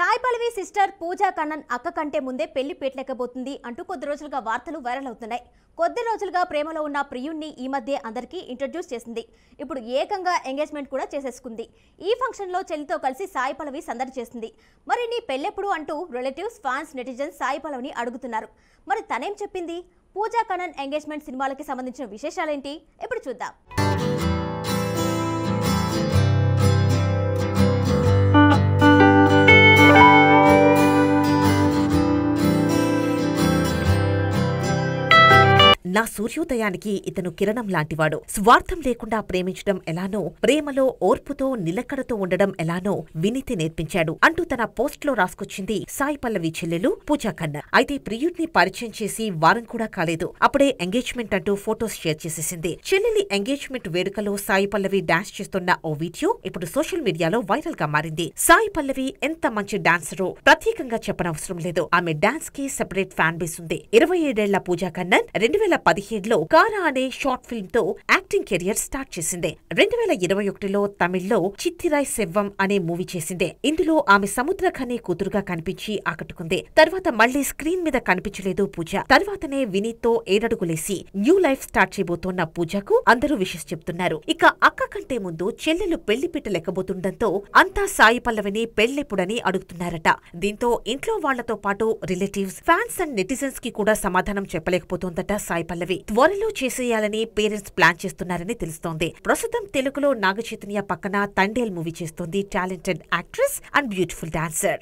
Sai Pallavi sister పూజా కన్నన్ అక్క కంటే ముందే పెళ్లి పీటలెక్కబోతుంది అంటూ కొద్ది రోజులుగా వార్తలు వైరల్ అవుతున్నాయి. కొద్ది రోజులుగా ప్రేమలో ఉన్న ప్రియుణ్ణి ఈ మధ్య అందరికీ ఇంట్రడ్యూస్ చేసింది. ఇప్పుడు ఏకంగా ఎంగేజ్మెంట్ కూడా చేసేసుకుంది. ఈ ఫంక్షన్ లో చెల్లితో కలిసి సాయి పల్లవి సందడి చేసింది. మరి నీ పెళ్ళెప్పుడు అంటూ రిలేటివ్స్, ఫ్యాన్స్, నెటిజన్స్ సాయి పల్లవిని అడుగుతున్నారు. మరి తనేం చెప్పింది? పూజా కన్నన్ ఎంగేజ్మెంట్ సినిమాలకి సంబంధించిన విశేషాలేంటి ఇప్పుడు చూద్దాం. నా సూర్యోదయానికి ఇతను కిరణం లాంటివాడు. స్వార్థం లేకుండా ప్రేమించడం ఎలానో, ప్రేమలో ఓర్పుతో నిలకడతో ఉండడం ఎలానో వినీతి నేర్పించాడు అంటూ తన పోస్ట్ లో రాసుకొచ్చింది సాయి పల్లవి చెల్లెలు పూజా కన్నన్. అయితే ప్రియుడిని పరిచయం చేసి వారం కూడా కాలేదు, అప్పుడే ఎంగేజ్మెంట్ అంటూ ఫోటోస్ షేర్ చేసేసింది. చెల్లెలి ఎంగేజ్మెంట్ వేడుకలో సాయి పల్లవి డాన్స్ చేస్తున్న ఓ వీడియో ఇప్పుడు సోషల్ మీడియాలో వైరల్ గా మారింది. సాయి పల్లవి ఎంత మంచి డాన్సరో ప్రత్యేకంగా చెప్పనవసరం లేదు. ఆమె డాన్స్ కి సెపరేట్ ఫ్యాన్ బేస్ ఉంది. 27 ఏళ్ల పూజా కన్నన్ 2017లో కారా అనే షార్ట్ ఫిల్మ్ తో యాక్టింగ్ కెరియర్ స్టార్ట్ చేసింది. 2021లో తమిళ్లో చిత్తిరాయ్ సెవ్వం అనే మూవీ చేసింది. ఇందులో ఆమె సముద్రఖని కూతురుగా కనిపించి ఆకట్టుకుంది. తర్వాత మళ్లీ స్క్రీన్ మీద కనిపించలేదు పూజ. తర్వాతనే వినీత్ తో ఏడడుగులేసి న్యూ లైఫ్ స్టార్ట్ చేయబోతోన్న పూజకు అందరూ విషెస్ చెప్తున్నారు. ఇక అక్క కంటే ముందు చెల్లెలు పెళ్లిపీట లెక్కబోతుండటంతో అంతా సాయి పల్లవిని పెళ్లెప్పుడని అడుగుతున్నారట. దీంతో ఇంట్లో వాళ్లతో పాటు రిలేటివ్స్, ఫ్యాన్స్ అండ్ నెటిజన్స్ కి కూడా సమాధానం చెప్పలేకపోతోందట సాయి పల్లవి. త్వరలో చేసేయాలని పేరెంట్స్ ప్లాన్ చేస్తున్నారని తెలుస్తోంది. ప్రస్తుతం తెలుగులో నాగచైతన్య పక్కన తండేల్ మూవీ చేస్తోంది talented actress and beautiful dancer.